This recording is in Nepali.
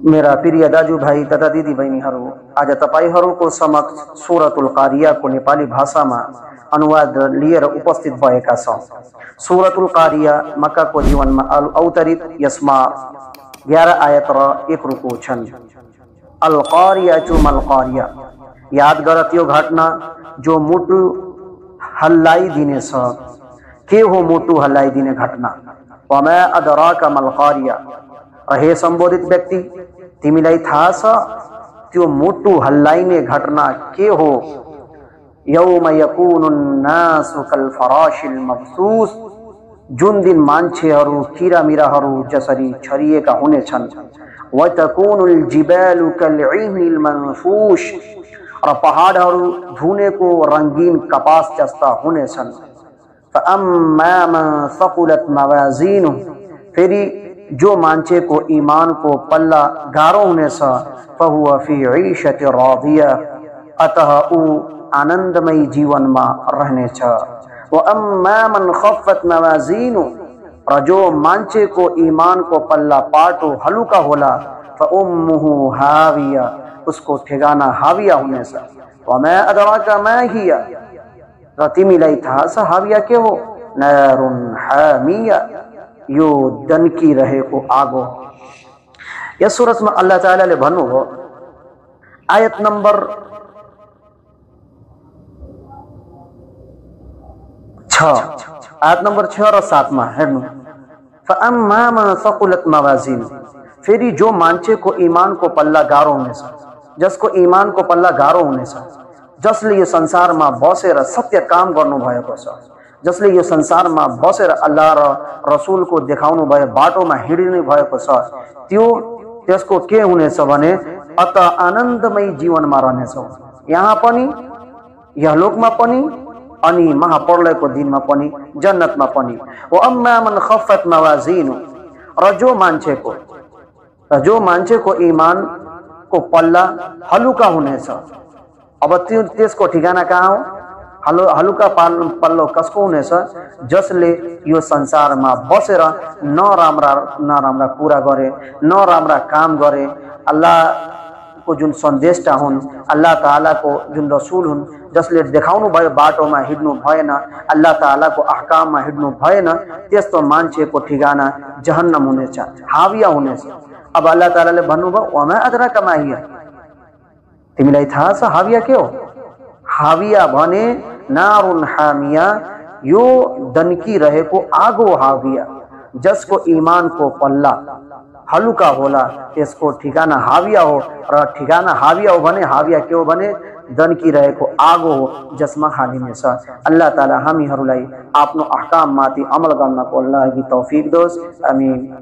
मेरा प्रिय दाजु भाई तथा दिदी बहिनीहरू, आज तपाईहरूको समक्ष सूरतुल कारियाको नेपाली भाषामा अनुवाद लिएर उपस्थित भएका छौं। सूरतुल कारिया मक्काको जीवनमा अवतरित, यसमा 11 आयत र 1 रुकु छन्। अल कारियातु मल कारिया, याद गर त्यो घटना जो मुटु हल्लाइदिनेछ। के हो मुटु हल्लाइदिने घटना? वमा अदराका मल कारिया, हे सम्बोधित व्यक्ति, तिमीलाई थाहा छ त्यो मुटु हल्लाइने घटना के हो? यौम यकुनुन नासु कल फराशिल मबसूस, जुन दिन मान्छेहरू किरामिराहरू जसरी छरिएका हुनेछन्। व तकुनुल जिबालु कल इह्निल मनफूश, र पहाडहरू धुनेको रंगीन कपास जस्ता हुनेछन्। फअम्मा मन सकुलत मवाजिनु, फेरि जो मान्छे को ईमान को पल्ला गारो हुनेछ। फहुवा फी ईशति रादिया, अतः ऊ आनंदमय जीवन में रहनेछ। व अम्मा मन खफ्फत मवाजिनु, र जो मान्छे को ईमान को पल्ला पाटो हलुका होला। फउम्मुहु हाविया, उसको ठेगाना हाविया हुनेछ। वमा अदराका मा हिया, र तिमीलाई थाहा छ हाविया के हो? नारुन हामिया, यो दनकी रहेको आगो। यस सूरतमा अल्लाह ताआलाले भन्नुभयो, आयत नम्बर 6 र 7 मा हेर्नु। फअम्मा मन सकुलत मवाजिन, फेरि जो मान्छेको ईमान को पल्ला गाह्रो हुनेछ, जसको ईमान को पल्ला गाह्रो हुनेछ, जसले यो संसारमा बसेर सत्य काम गर्नु भएको छ, जसले यो संसारमा बसेर अल्लाह र रसूल को देखाउनु भयो बाटोमा हिँड्नु भएको छ, त्यसको के हुनेछ भने अत आनन्दमय जीवनमा रहनेछ। यहाँ पनि, यहलोकमा पनि, अनि महाप्रलयको दिनमा पनि, जन्नतमा पनि। व अम्मा मन खफ्फत मवाजिनु, र जो मान्छेको ईमान को पल्ला हलुका हुनेछ। अब त्यसको ठिकाना कहाँ हो? हलुका पल्लो कसको हुनेछ? जसले यो संसारमा बसेर नराम्रा कुरा गरे, नराम्रा काम गरे, अल्लाह को जुन सन्देशटा हुन्, अल्लाह ताआला को जुन रसूल हुन्, जसले देखाउनु भयो बाटोमा हिँड्नु भएन, अल्लाह ताआला को अहकाममा हिँड्नु भएन, त्यस्तो मान्छेको ठिगाना जहन्नम हुनेछ, हाविया हुनेछ। अब अल्लाह ताआलाले भन्नुभयो, वमा अदराका मा हिया, तिमीलाई थाहा छ हाविया के हो? हाविया भने नारुन हामिया, यो दनकी रहेको आगो हाविया, जसको ईमान को पल्ला हलुका होला, त्यसको ठिकाना हाविया हो। र ठिकाना हाविया हो भने हाविया के हो भने दनकी रहेको आगो हो, जसमा हालिनेछ। अल्लाह ताआला हामीहरूलाई आफ्नो अहकाम माथि अमल गर्नको लागि तौफिक दोस्। आमीन।